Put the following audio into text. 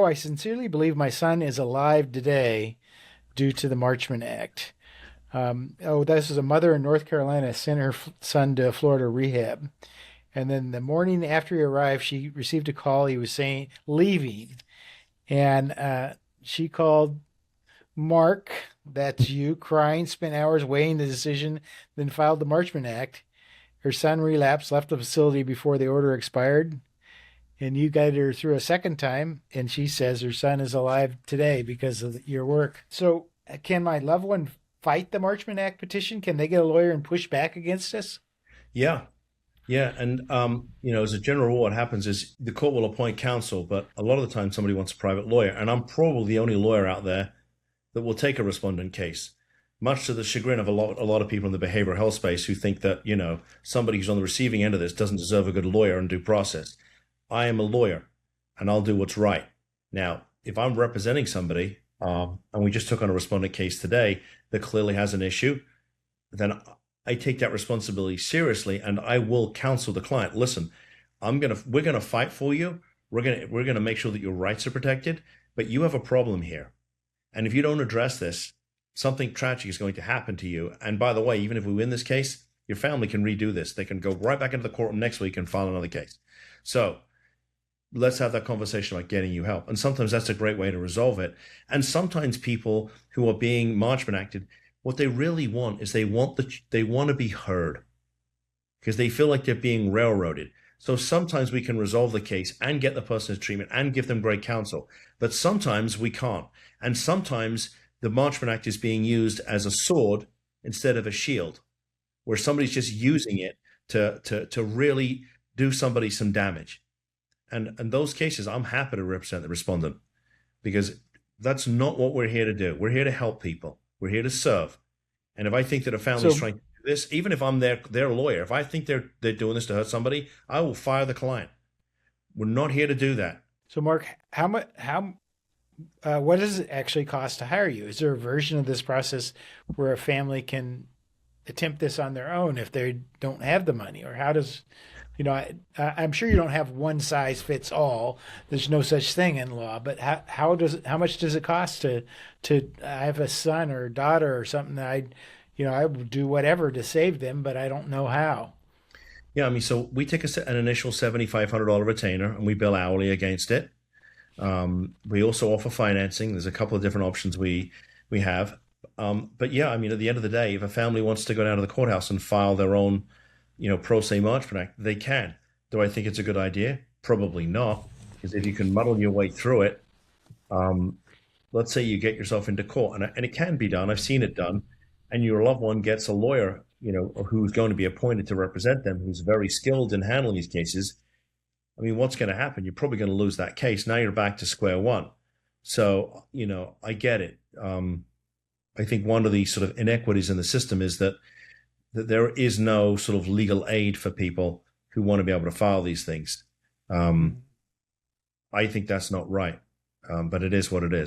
I sincerely believe my son is alive today due to the Marchman Act. This is a mother in North Carolina sent her son to Florida rehab. And then the morning after he arrived, she received a call. He was saying, leaving. And she called Mark, that's you, crying, spent hours weighing the decision, then filed the Marchman Act. Her son relapsed, left the facility before the order expired. And you got her through a second time, and she says her son is alive today because of your work. So, can my loved one fight the Marchman Act petition? Can they get a lawyer and push back against us? Yeah, yeah, and as a general rule, what happens is the court will appoint counsel, but a lot of the time somebody wants a private lawyer, and I'm probably the only lawyer out there that will take a respondent case, much to the chagrin of a lot of people in the behavioral health space who think that somebody who's on the receiving end of this doesn't deserve a good lawyer and due process. I am a lawyer, and I'll do what's right. Now, if I'm representing somebody, and we just took on a respondent case today that clearly has an issue, then I take that responsibility seriously, and I will counsel the client. Listen, we're gonna fight for you. We're gonna make sure that your rights are protected, but you have a problem here, and if you don't address this, something tragic is going to happen to you. And by the way, even if we win this case, your family can redo this. They can go right back into the courtroom next week and file another case. So let's have that conversation about getting you help. And sometimes that's a great way to resolve it. And sometimes people who are being Marchman acted, what they really want is they want to be heard because they feel like they're being railroaded. So sometimes we can resolve the case and get the person's treatment and give them great counsel, but sometimes we can't. And sometimes the Marchman Act is being used as a sword instead of a shield, where somebody's just using it to really do somebody some damage. And in those cases, I'm happy to represent the respondent because that's not what we're here to do. We're here to help people. We're here to serve. And if I think that a family is So, trying to do this, even if I'm their lawyer, if I think they're doing this to hurt somebody, I will fire the client. We're not here to do that. so Mark, what does it actually cost to hire you? Is there a version of this process where a family can attempt this on their own if they don't have the money, or how does, I'm sure you don't have one size fits all. There's no such thing in law, but how much does it cost to I have a son or daughter or something that I would do whatever to save them, but I don't know how. Yeah, I mean, so we take an initial $7,500 retainer and we bill hourly against it. We also offer financing. There's a couple of different options we have. But yeah, I mean, at the end of the day, if a family wants to go down to the courthouse and file their own, pro se Marchman Act, they can. Do I think it's a good idea? Probably not, because if you can muddle your way through it, let's say you get yourself into court, and it can be done. I've seen it done, and your loved one gets a lawyer, who's going to be appointed to represent them, who's very skilled in handling these cases. I mean, what's going to happen? You're probably going to lose that case. Now you're back to square one. So, I get it. I think one of the sort of inequities in the system is that there is no sort of legal aid for people who want to be able to file these things. I think that's not right, but it is what it is.